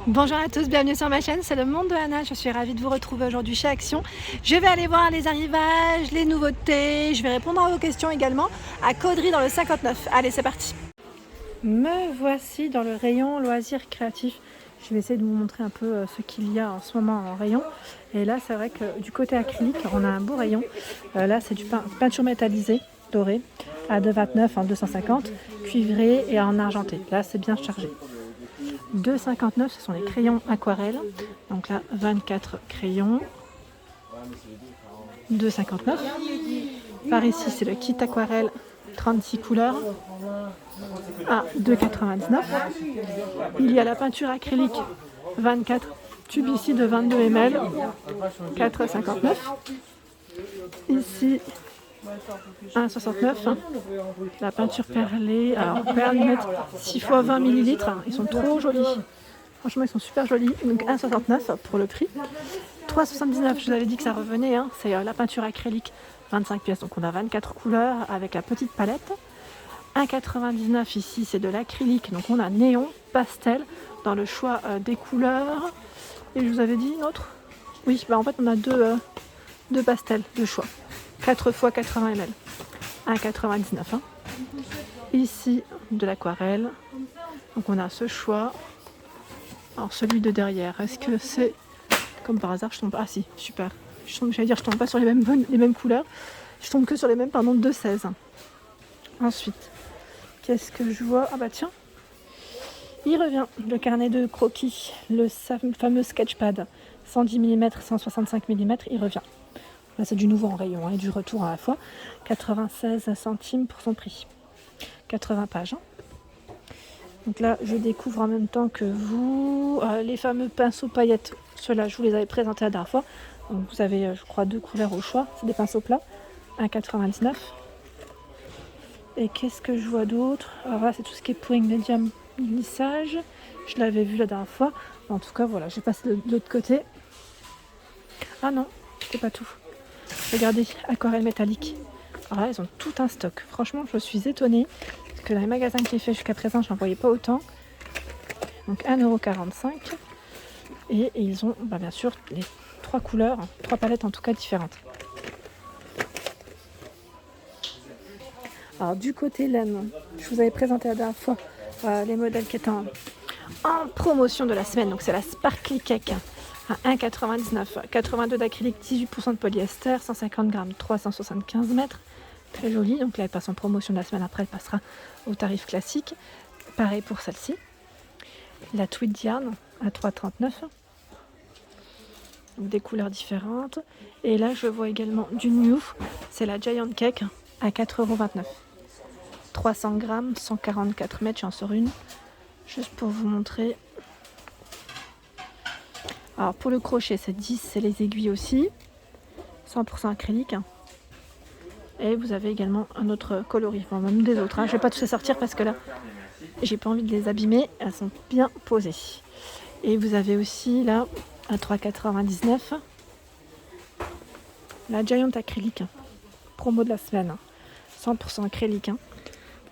Bonjour à tous, bienvenue sur ma chaîne, c'est le monde de Anna. Je suis ravie de vous retrouver aujourd'hui chez Action. Je vais aller voir les arrivages, les nouveautés, je vais répondre à vos questions également à Caudry dans le 59. Allez, c'est parti. Me voici dans le rayon loisirs créatifs. Je vais essayer de vous montrer un peu ce qu'il y a en ce moment en rayon. Et là, c'est vrai que du côté acrylique, on a un beau rayon. Là, c'est du peinture métallisée, dorée, à 2,29 en 250, cuivré et en argenté. Là, c'est bien chargé. 2,59, ce sont les crayons aquarelles. Donc là, 24 crayons. 2,59. Par ici, c'est le kit aquarelle 36 couleurs à 2,99. Il y a la peinture acrylique 24 tubes ici de 22 ml, 4,59. Ici, 1,69. La peinture perlée, alors perlimètre 6 x 20 ml. Ils sont trop jolis. Franchement, ils sont super jolis. Donc 1,69 pour le prix. 3,79, je vous avais dit que ça revenait. C'est la peinture acrylique 25 pièces. Donc on a 24 couleurs avec la petite palette. 1,99 ici, c'est de l'acrylique. Donc on a néon, pastel dans le choix des couleurs. Et je vous avais dit une autre. Oui, en fait on a deux pastels de choix. 4 x 80 ml. 1,99. Ici, de l'aquarelle. Donc on a ce choix. Alors celui de derrière, est-ce que c'est... Comme par hasard, je tombe... Ah si, super. Je tombe pas sur les mêmes couleurs. Je tombe que sur les mêmes, pardon, 2,16. Ensuite, qu'est-ce que je vois? Ah bah tiens, il revient. Le carnet de croquis, le fameux sketchpad. 110 mm, 165 mm, il revient. Là, c'est du nouveau en rayon et du retour à la fois. 96 centimes pour son prix. 80 pages. Donc là, je découvre en même temps que vous les fameux pinceaux paillettes. Ceux-là, je vous les avais présentés la dernière fois. Donc vous avez, je crois, 2 couleurs au choix. C'est des pinceaux plats. 1,99. Et qu'est-ce que je vois d'autre? Alors là, c'est tout ce qui est pouring médium lissage. Je l'avais vu la dernière fois. En tout cas, voilà, je vais passer de l'autre côté. Ah non, c'est pas tout. Regardez, aquarelle métallique. Alors là, ils ont tout un stock. Franchement, je suis étonnée. Parce que dans les magasins que j'ai fait jusqu'à présent, je n'en voyais pas autant. Donc 1,45 €. Et ils ont, bien sûr, les 3 couleurs, 3 palettes en tout cas différentes. Alors du côté laine, je vous avais présenté la dernière fois les modèles qui étaient en promotion de la semaine. Donc c'est la Sparkly Cake à 1,99. 82 d'acrylique, 18% de polyester, 150 grammes, 375 mètres. Très jolie. Donc là elle passe en promotion de la semaine. Après elle passera au tarif classique. Pareil pour celle-ci. La Tweed Yarn à 3,39. Donc des couleurs différentes. Et là je vois également du New. C'est la Giant Cake à 4,29 €. 300 grammes, 144 mètres, j'en sors une. Juste pour vous montrer. Alors pour le crochet, c'est 10, c'est les aiguilles aussi. 100% acrylique. Et vous avez également un autre coloris, même des autres. Je ne vais pas tous les sortir parce que là, j'ai pas envie de les abîmer. Elles sont bien posées. Et vous avez aussi là, à 3,99, la Giant acrylique. Promo de la semaine. 100% acrylique.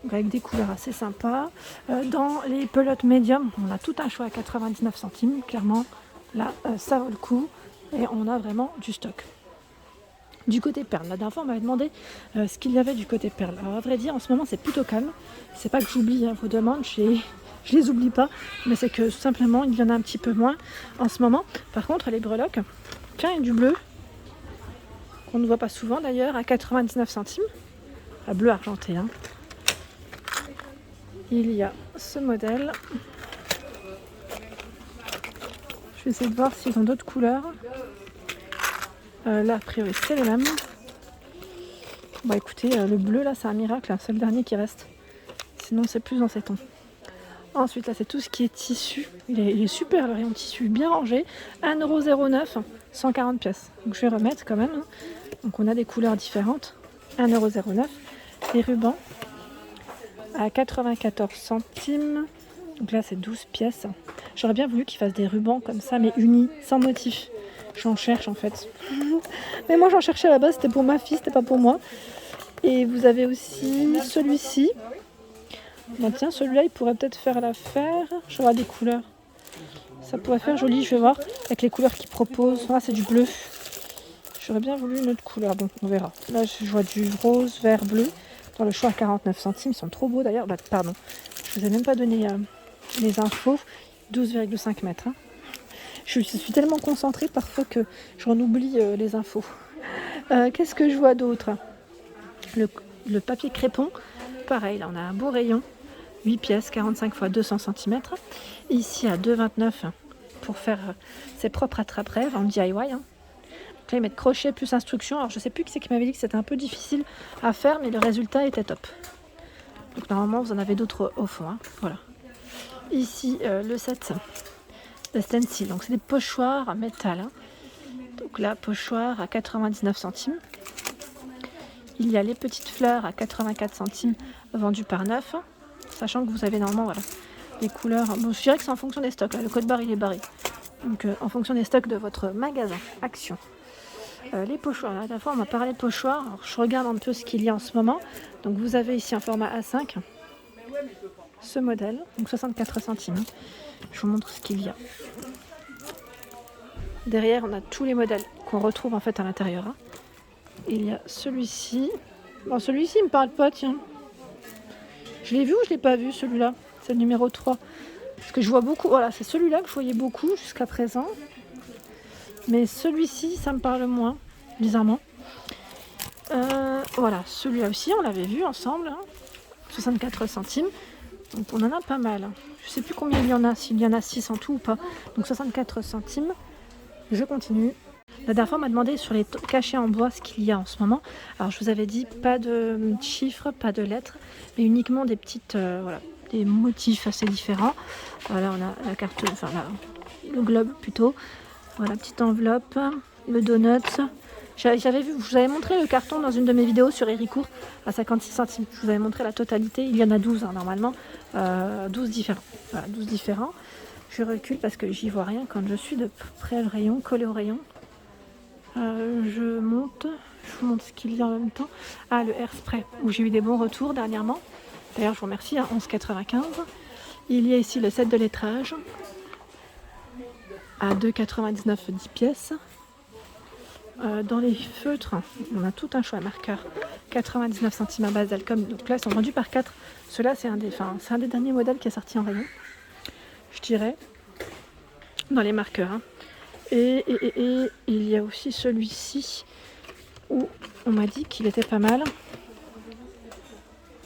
Donc avec des couleurs assez sympas. Dans les pelotes médium, on a tout un choix à 99 centimes. Clairement, là, ça vaut le coup. Et on a vraiment du stock. Du côté perles, la dernière fois, on m'avait demandé ce qu'il y avait du côté perles. Alors, à vrai dire, en ce moment, c'est plutôt calme. C'est pas que j'oublie vos demandes, je les oublie pas. Mais c'est que tout simplement, il y en a un petit peu moins en ce moment. Par contre, les breloques, tiens, il y a du bleu. Qu'on ne voit pas souvent d'ailleurs, à 99 centimes. À bleu argenté. Il y a ce modèle. Je vais essayer de voir s'ils ont d'autres couleurs. Là, a priori, c'est les mêmes. Écoutez, le bleu, là, c'est un miracle. C'est le dernier qui reste. Sinon, c'est plus dans ces tons. Ensuite, là, c'est tout ce qui est tissu. Il est super, le rayon tissu, bien rangé. 1,09 €, 140 pièces. Donc, je vais remettre quand même. Donc, on a des couleurs différentes. 1,09 €. Les rubans à 94 centimes. Donc là, c'est 12 pièces. J'aurais bien voulu qu'ils fassent des rubans comme ça, mais unis, sans motif. J'en cherche en fait. Mais moi, j'en cherchais à la base, c'était pour ma fille, c'était pas pour moi. Et vous avez aussi Ça pourrait faire joli, je vais voir, avec les couleurs qu'ils proposent. Ah, c'est du bleu. J'aurais bien voulu une autre couleur, bon, on verra. Là, je vois du rose, vert, bleu. Dans le choix à 49 centimes, ils sont trop beaux d'ailleurs. Bah, pardon, je vous ai même pas donné les infos. 12,5 mètres. Hein. Je suis tellement concentrée parfois que j'en oublie les infos. Qu'est-ce que je vois d'autre? Le papier crépon, pareil, là on a un beau rayon. 8 pièces, 45 x 200 cm. Ici à 2,29 pour faire ses propres attrape-rêves en DIY. Hein. Donc là, ils mettent crochet plus instruction. Alors je sais plus qui c'est qui m'avait dit que c'était un peu difficile à faire, mais le résultat était top. Donc normalement, vous en avez d'autres au fond. Hein. Voilà. Ici, le set de stencil. Donc c'est des pochoirs à métal. Hein. Donc là, pochoir à 99 centimes. Il y a les petites fleurs à 84 centimes vendues par 9. Sachant que vous avez normalement voilà, les couleurs. Bon, je dirais que c'est en fonction des stocks. Là. Le code barre il est barré. Donc en fonction des stocks de votre magasin. Action. Les pochoirs. La dernière fois on m'a parlé de pochoirs. Alors, je regarde un peu ce qu'il y a en ce moment. Donc vous avez ici un format A5. Ce modèle. Donc 64 centimes. Je vous montre ce qu'il y a. Derrière on a tous les modèles qu'on retrouve en fait à l'intérieur. Hein. Il y a celui-ci. Bon celui-ci il me parle pas tiens. Je l'ai vu ou je ne l'ai pas vu celui-là? C'est le numéro 3. Parce que je vois beaucoup. Voilà, c'est celui-là que je voyais beaucoup jusqu'à présent. Mais celui-ci, ça me parle moins, bizarrement. Voilà, celui-là aussi, on l'avait vu ensemble. Hein, 64 centimes. Donc on en a pas mal. Je ne sais plus combien il y en a, s'il y en a 6 en tout ou pas. Donc 64 centimes. Je continue. La dernière fois, on m'a demandé sur les cachets en bois ce qu'il y a en ce moment. Alors, je vous avais dit pas de chiffres, pas de lettres, mais uniquement des petites, voilà, des motifs assez différents. Voilà, on a la carte, enfin le globe plutôt. Voilà, petite enveloppe, le donut. J'avais vu, je vous avais montré le carton dans une de mes vidéos sur Héricourt à 56 centimes. Je vous avais montré la totalité. Il y en a 12 hein, normalement, 12 différents. Voilà, 12 différents. Je recule parce que j'y vois rien quand je suis de près le rayon, collé au rayon. Je vous montre ce qu'il y a en même temps. Ah, le Airspray, où j'ai eu des bons retours dernièrement. D'ailleurs, je vous remercie, hein, 11,95. Il y a ici le set de lettrage à 2,99 10 pièces. Dans les feutres, on a tout un choix marqueur. 99 centimes à base d'alcool. Donc là, ils sont vendus par 4. Ceux-là, c'est un des derniers modèles qui est sorti en rayon. Je dirais. Dans les marqueurs. Hein. Et il y a aussi celui-ci où on m'a dit qu'il était pas mal.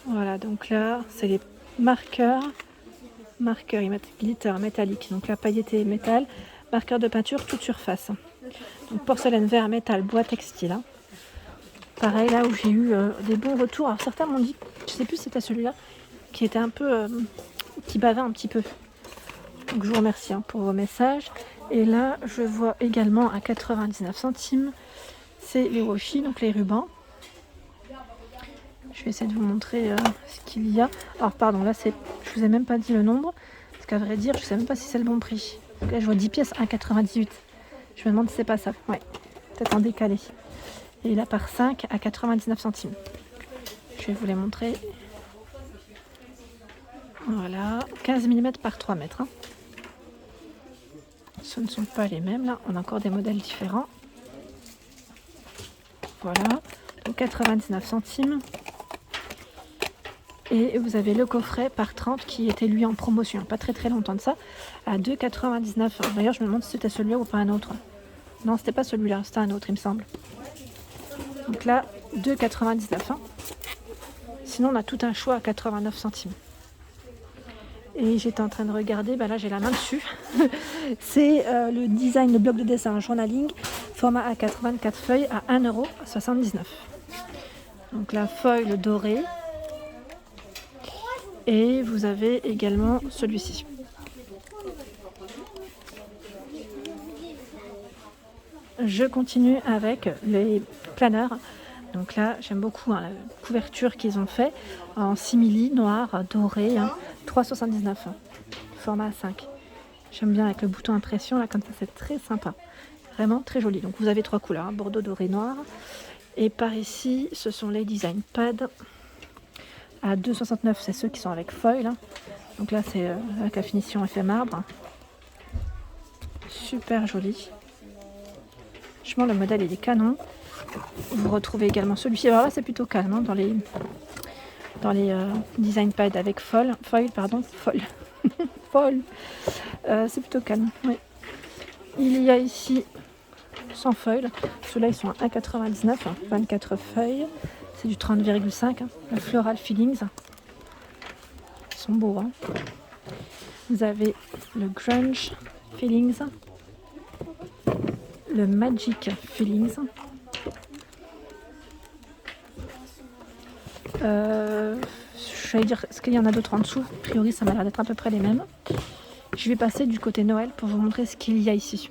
Voilà, donc là, c'est les marqueurs. Marqueurs, ils mettent glitter métallique. Donc là, pailleté métal. Marqueur de peinture, toute surface. Donc porcelaine, verre, métal, bois, textile. Hein. Pareil, là où j'ai eu des bons retours. Alors certains m'ont dit, je sais plus si c'était celui-là, qui était un peu... qui bavait un petit peu. Donc je vous remercie hein, pour vos messages. Et là, je vois également à 99 centimes, c'est les washi, donc les rubans. Je vais essayer de vous montrer ce qu'il y a. Alors pardon, là, je vous ai même pas dit le nombre, parce qu'à vrai dire, je sais même pas si c'est le bon prix. Donc là, je vois 10 pièces, 1,98. Je me demande si c'est pas ça. Ouais, peut-être en décalé. Et là, par 5 à 99 centimes. Je vais vous les montrer. Voilà, 15 mm par 3 mètres. Hein. Ce ne sont pas les mêmes, là, on a encore des modèles différents. Voilà, donc 99 centimes. Et vous avez le coffret par 30 qui était lui en promotion, pas très longtemps de ça, à 2,99. D'ailleurs, je me demande si c'était celui-là ou pas un autre. Non, c'était pas celui-là, c'était un autre, il me semble. Donc là, 2,99. Hein. Sinon, on a tout un choix à 89 centimes. Et j'étais en train de regarder, là j'ai la main dessus. C'est le design, le bloc de dessin journaling, format A4, 24 feuilles à 1,79 €. Donc la feuille dorée. Et vous avez également celui-ci. Je continue avec les planeurs. Donc là, j'aime beaucoup hein, la couverture qu'ils ont fait en simili, noir, doré, hein, 3,79 €, format 5. J'aime bien avec le bouton impression, là comme ça c'est très sympa. Vraiment très joli. Donc vous avez 3 couleurs, hein, bordeaux, doré, noir. Et par ici, ce sont les design pads. À 2,69 €, c'est ceux qui sont avec foil. Hein. Donc là, c'est avec la finition effet marbre. super joli. Franchement, le modèle il est canon. Vous retrouvez également celui-ci. Alors là, c'est plutôt calme hein, dans les design pads avec foil. C'est plutôt calme. Oui. Il y a ici sans foil. Ceux-là, ils sont à 1,99 €, 24 feuilles. C'est du 30,5. Le Floral Feelings. Ils sont beaux. Hein. Vous avez le Grunge Feelings. Le Magic Feelings. Je vais dire, est-ce qu'il y en a d'autres en dessous? A priori, ça m'a l'air d'être à peu près les mêmes. Je vais passer du côté Noël pour vous montrer ce qu'il y a ici.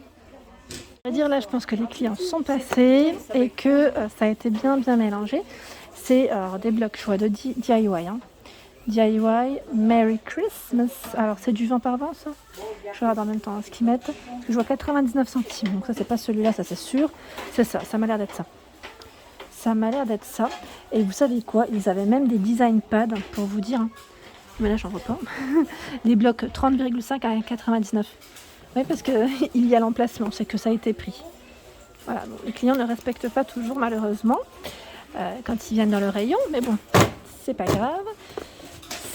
Je vais dire là, je pense que les clients sont passés et que ça a été bien mélangé. C'est des blocs choix de DIY. Hein. DIY Merry Christmas. Alors c'est du 20 par 20 ça? Je regarde en même temps hein, ce qu'ils mettent. Parce que je vois 99 centimes. Donc ça c'est pas celui-là, ça c'est sûr. C'est ça, ça m'a l'air d'être ça. Ça m'a l'air d'être ça. Et vous savez quoi? Ils avaient même des design pads pour vous dire. Hein. Mais là j'en vois pas. Des blocs 30,5 à 99. Oui parce qu'il y a l'emplacement, c'est que ça a été pris. Voilà, bon, les clients ne respectent pas toujours malheureusement quand ils viennent dans le rayon. Mais bon, c'est pas grave.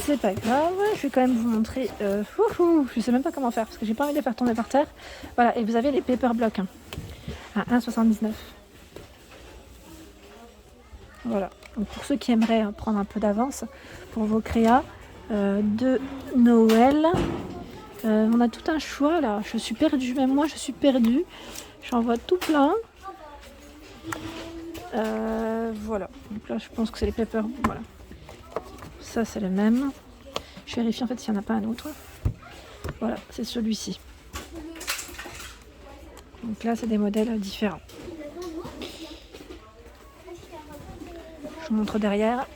C'est pas grave. Je vais quand même vous montrer. Je sais même pas comment faire parce que j'ai pas envie de les faire tomber par terre. Voilà, et vous avez les paper blocks hein, à 1,79 €. Voilà, donc pour ceux qui aimeraient prendre un peu d'avance pour vos créas de Noël, on a tout un choix là. Je suis perdue, même moi je suis perdue. J'en vois tout plein. Voilà, donc là je pense que c'est les paper. Voilà, ça c'est le même. Je vérifie en fait s'il n'y en a pas un autre. Voilà, c'est celui-ci. Donc là c'est des modèles différents. Je vous montre derrière.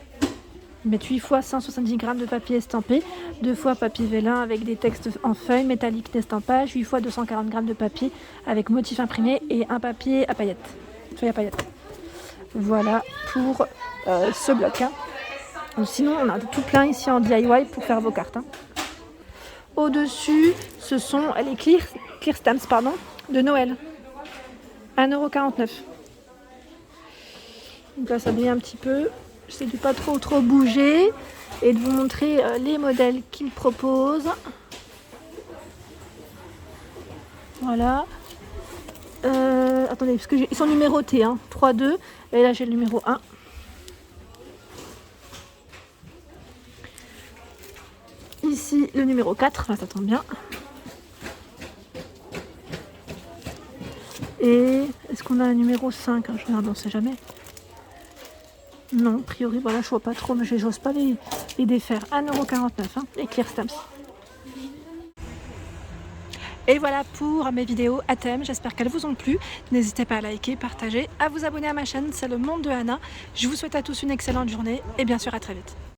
Ils mettent 8 fois 170 g de papier estampé, 2 fois papier vélin avec des textes en feuilles métalliques d'estampage, 8 fois 240 g de papier avec motif imprimé et un papier à paillettes, feuille à paillettes. Voilà pour ce bloc. Hein. Sinon, on a tout plein ici en DIY pour faire vos cartes. Hein. Au-dessus, ce sont les clear stamps de Noël. 1,49 €. Donc là, ça brille un petit peu. J'essaie de pas trop bouger et de vous montrer les modèles qu'ils proposent. Voilà. Attendez, parce que ils sont numérotés. Hein. 3, 2. Et là, j'ai le numéro 1. Ici, le numéro 4. Là, ça tombe bien. Et est-ce qu'on a un numéro 5 hein? Je regarde, on ne sait jamais. Non, a priori, voilà, je vois pas trop, mais je n'ose pas les défaire. 1,49 €, hein, les clear stamps. Et voilà pour mes vidéos à thème, j'espère qu'elles vous ont plu. N'hésitez pas à liker, partager, à vous abonner à ma chaîne, c'est le monde de Anna. Je vous souhaite à tous une excellente journée et bien sûr à très vite.